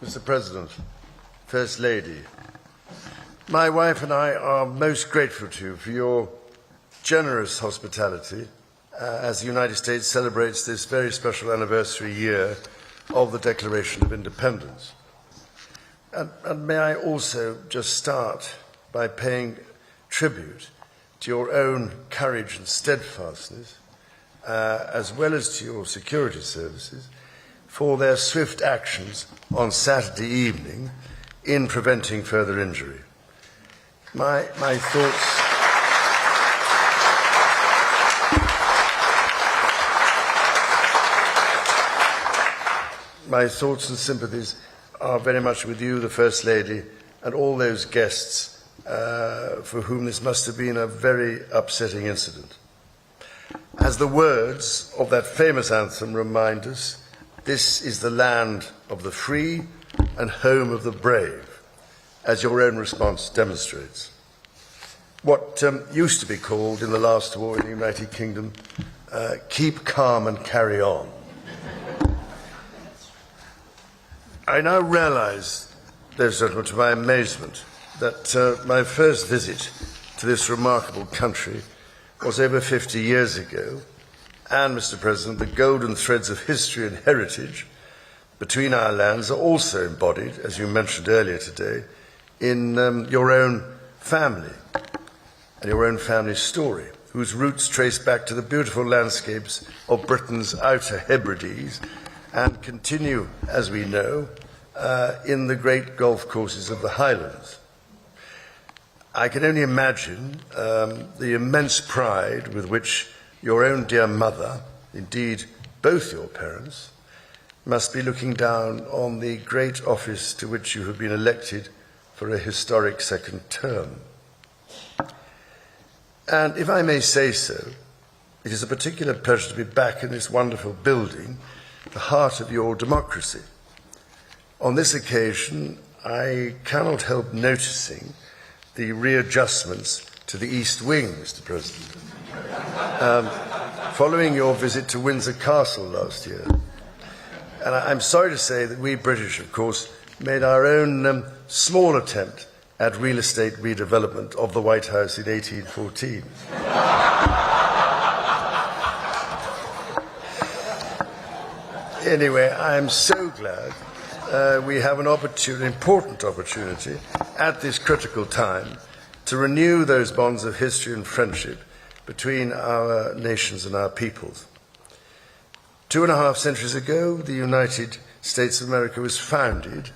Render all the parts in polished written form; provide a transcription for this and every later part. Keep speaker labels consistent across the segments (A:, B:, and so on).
A: Mr. President, First Lady, my wife and I are most grateful to you for your generous hospitality as the United States celebrates this very special anniversary year of the Declaration of Independence. And may I also just start by paying tribute to your own courage and steadfastness, as well as to your security services, for their swift actions on Saturday evening in preventing further injury. My thoughts and sympathies are very much with you, the First Lady, and all those guests for whom this must have been a very upsetting incident. As the words of that famous anthem remind us, this is the land of the free and home of the brave, as your own response demonstrates. What used to be called in the last war in the United Kingdom, keep calm and carry on. I now realise, ladies and gentlemen, to my amazement, that my first visit to this remarkable country was over 50 years ago, and, Mr. President, the golden threads of history and heritage between our lands are also embodied, as you mentioned earlier today, in your own family and your own family story, whose roots trace back to the beautiful landscapes of Britain's Outer Hebrides and continue, as we know, in the great golf courses of the Highlands. I can only imagine the immense pride with which your own dear mother, indeed both your parents, must be looking down on the great office to which you have been elected for a historic second term. And if I may say so, it is a particular pleasure to be back in this wonderful building, the heart of your democracy. On this occasion, I cannot help noticing the readjustments to the East Wing, Mr. President, following your visit to Windsor Castle last year. And I'm sorry to say that we British, of course, made our own small attempt at real estate redevelopment of the White House in 1814. Anyway, I'm so glad we have an important opportunity at this critical time to renew those bonds of history and friendship between our nations and our peoples. 2.5 centuries ago, the United States of America was founded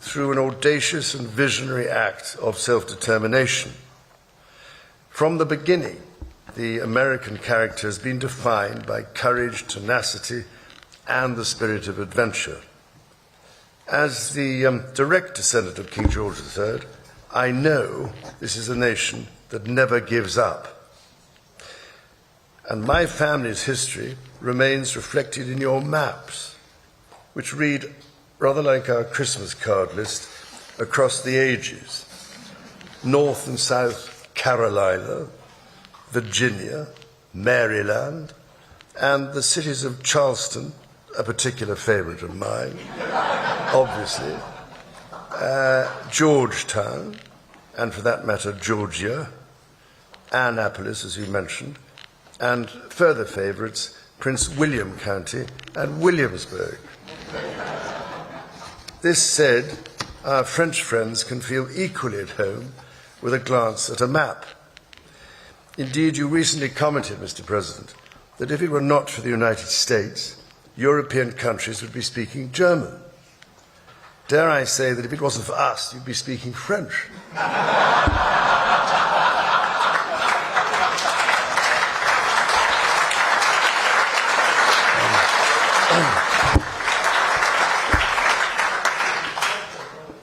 A: through an audacious and visionary act of self-determination. From the beginning, the American character has been defined by courage, tenacity, and the spirit of adventure. As the direct descendant of King George III, I know this is a nation that never gives up. And my family's history remains reflected in your maps, which read rather like our Christmas card list across the ages. North and South Carolina, Virginia, Maryland, and the cities of Charleston, a particular favourite of mine, obviously, Georgetown, and for that matter, Georgia, Annapolis, as you mentioned, and further favourites, Prince William County and Williamsburg. This said, our French friends can feel equally at home with a glance at a map. Indeed, you recently commented, Mr. President, that if it were not for the United States, European countries would be speaking German. Dare I say that if it wasn't for us, you'd be speaking French.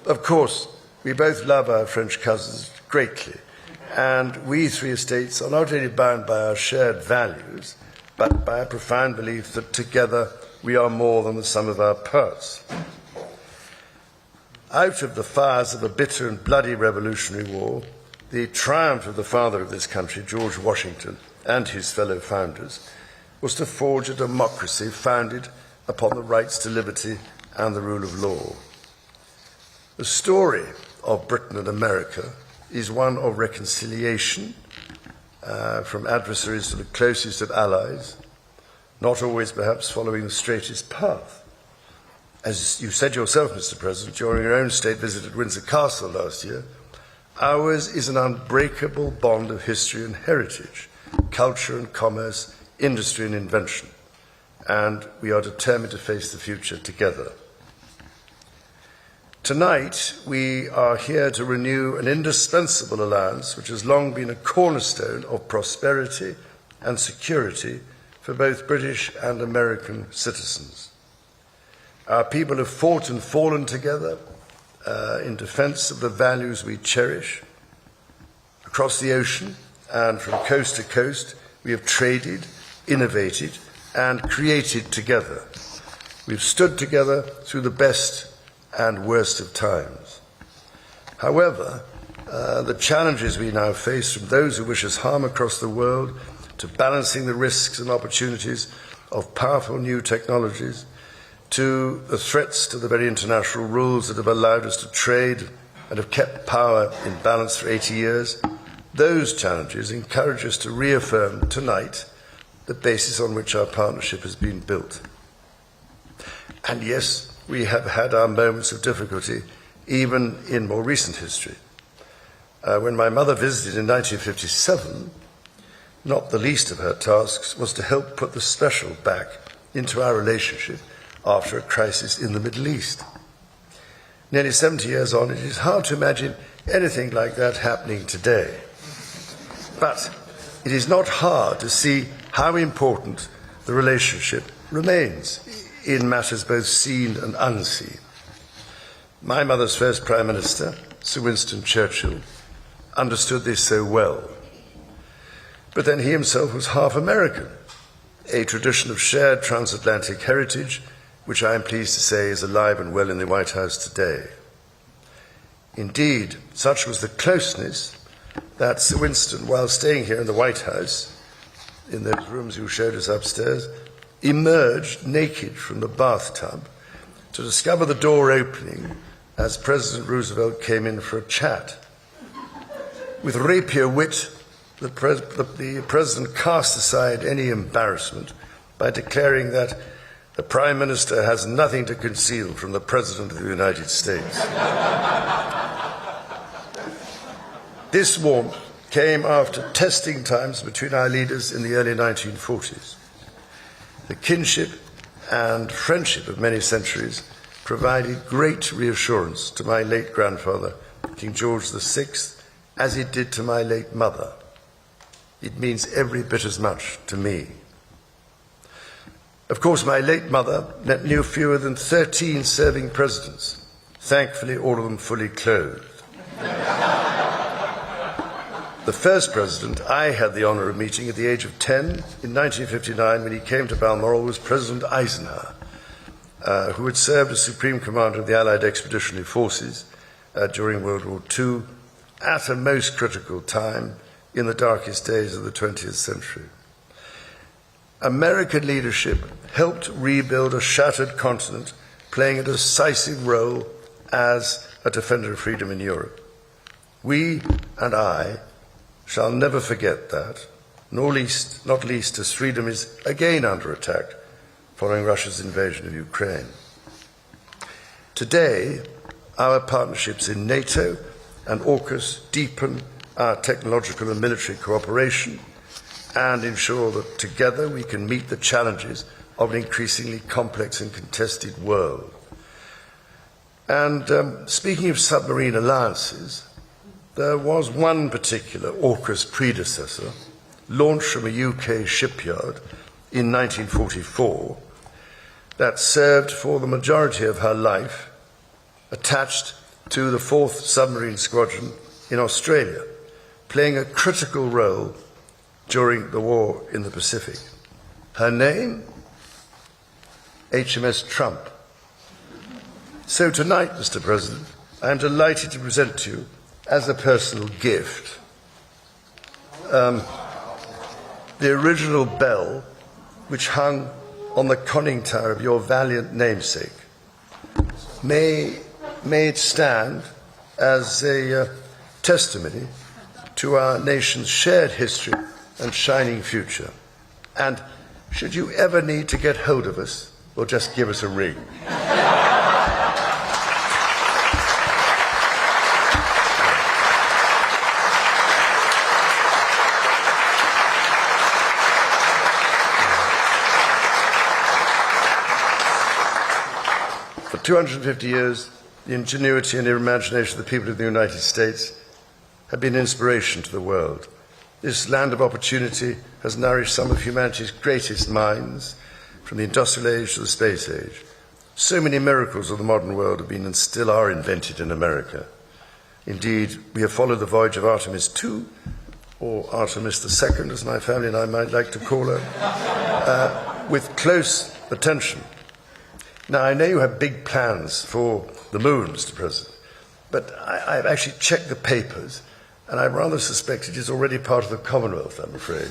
A: Of course, we both love our French cousins greatly, and we three estates are not only bound by our shared values, but by a profound belief that together we are more than the sum of our parts. out of the fires of a bitter and bloody Revolutionary War, the triumph of the father of this country, George Washington, and his fellow founders, was to forge a democracy founded upon the rights to liberty and the rule of law. The story of Britain and America is one of reconciliation, from adversaries to the closest of allies, not always perhaps following the straightest path. As you said yourself, Mr. President, during your own state visit at Windsor Castle last year, ours is an unbreakable bond of history and heritage, culture and commerce, industry and invention, and we are determined to face the future together. Tonight, we are here to renew an indispensable alliance which has long been a cornerstone of prosperity and security for both British and American citizens. Our people have fought and fallen together in defense of the values we cherish. Across the ocean and from coast to coast, we have traded, innovated, and created together. We've stood together through the best and worst of times. However, the challenges we now face, from those who wish us harm across the world to balancing the risks and opportunities of powerful new technologies, to the threats to the very international rules that have allowed us to trade and have kept power in balance for 80 years, those challenges encourage us to reaffirm tonight the basis on which our partnership has been built. And yes, we have had our moments of difficulty, even in more recent history. When my mother visited in 1957, not the least of her tasks was to help put the special back into our relationship after a crisis in the Middle East. Nearly 70 years on, it is hard to imagine anything like that happening today. But it is not hard to see how important the relationship remains in matters both seen and unseen. My mother's first Prime Minister, Sir Winston Churchill, understood this so well. But then he himself was half American, a tradition of shared transatlantic heritage, which I am pleased to say is alive and well in the White House today. Indeed, such was the closeness that Sir Winston, while staying here in the White House, in those rooms you showed us upstairs, emerged naked from the bathtub to discover the door opening as President Roosevelt came in for a chat. With rapier wit, the President cast aside any embarrassment by declaring that the Prime Minister has nothing to conceal from the President of the United States. This warmth came after testing times between our leaders in the early 1940s. The kinship and friendship of many centuries provided great reassurance to my late grandfather, King George VI, as it did to my late mother. It means every bit as much to me. Of course, my late mother knew fewer than 13 serving presidents, thankfully all of them fully clothed. The first president I had the honour of meeting at the age of 10 in 1959 when he came to Balmoral was President Eisenhower, who had served as Supreme Commander of the Allied Expeditionary Forces during World War II at a most critical time in the darkest days of the 20th century. American leadership helped rebuild a shattered continent, playing a decisive role as a defender of freedom in Europe. We and I shall never forget that, not least as freedom is again under attack following Russia's invasion of Ukraine. Today, our partnerships in NATO and AUKUS deepen our technological and military cooperation and ensure that together we can meet the challenges of an increasingly complex and contested world. And speaking of submarine alliances, there was one particular AUKUS predecessor, launched from a UK shipyard in 1944, that served for the majority of her life attached to the 4th Submarine Squadron in Australia, playing a critical role during the war in the Pacific. Her name? HMS Trump. So tonight, Mr. President, I am delighted to present to you, as a personal gift, the original bell which hung on the conning tower of your valiant namesake. May it stand as a testimony to our nation's shared history and shining future. And should you ever need to get hold of us, well, just give us a ring. For 250 years, the ingenuity and imagination of the people of the United States have been an inspiration to the world. This land of opportunity has nourished some of humanity's greatest minds, from the industrial age to the space age. So many miracles of the modern world have been and still are invented in America. Indeed, we have followed the voyage of Artemis II, or Artemis II, as my family and I might like to call her, with close attention. Now, I know you have big plans for the moon, Mr. President, but I've actually checked the papers, and I rather suspect it is already part of the Commonwealth, I'm afraid.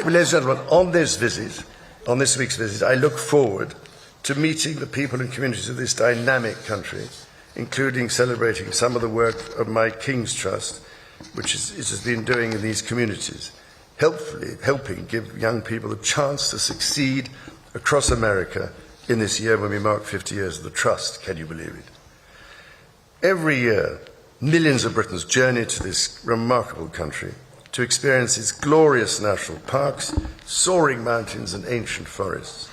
A: Ladies and gentlemen, on this week's visit, I look forward to meeting the people and communities of this dynamic country, including celebrating some of the work of my King's Trust, which it has been doing in these communities, helping give young people a chance to succeed across America in this year when we mark 50 years of the Trust. Can you believe it? Every year, millions of Britons journey to this remarkable country to experience its glorious national parks, soaring mountains and ancient forests.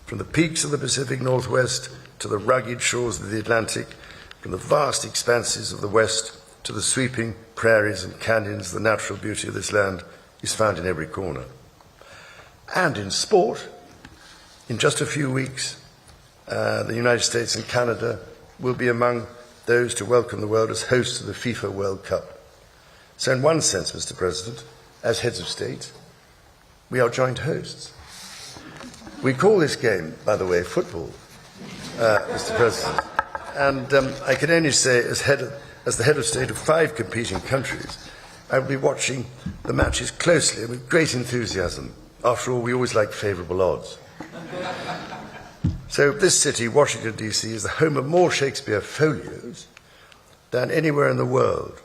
A: From the peaks of the Pacific Northwest to the rugged shores of the Atlantic, from the vast expanses of the West to the sweeping prairies and canyons, the natural beauty of this land is found in every corner. And in sport, in just a few weeks, the United States and Canada will be among those to welcome the world as hosts of the FIFA World Cup. So in one sense, Mr. President, as heads of state, we are joint hosts. We call this game, by the way, football, Mr. President. And I can only say, as the head of state of 5 competing countries, I will be watching the matches closely and with great enthusiasm. After all, we always like favourable odds. So this city, Washington, D.C., is the home of more Shakespeare folios than anywhere in the world.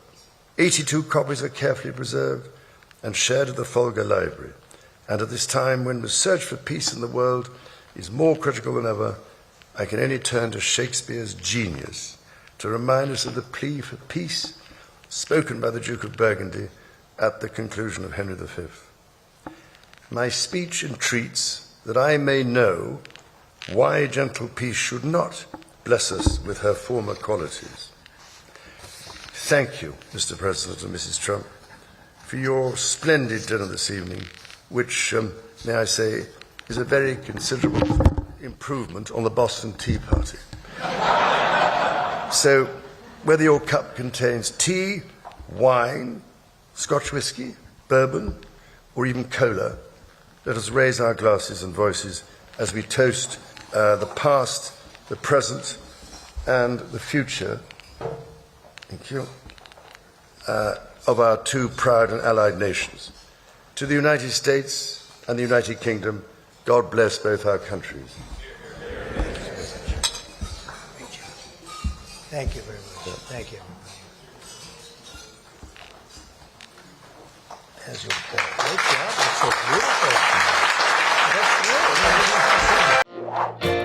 A: 82 copies are carefully preserved and shared at the Folger Library. And at this time, when the search for peace in the world is more critical than ever, I can only turn to Shakespeare's genius to remind us of the plea for peace spoken by the Duke of Burgundy at the conclusion of Henry V. My speech entreats that I may know why gentle peace should not bless us with her former qualities. Thank you, Mr. President and Mrs. Trump, for your splendid dinner this evening, which, may I say, is a very considerable improvement on the Boston Tea Party. So, whether your cup contains tea, wine, Scotch whisky, bourbon, or even cola, let us raise our glasses and voices as we toast the past, the present, and the future, thank you, of our 2 proud and allied nations. To the United States and the United Kingdom, God bless both our countries.
B: Thank you very much. Thank you. As your great job. That's so beautiful. That's really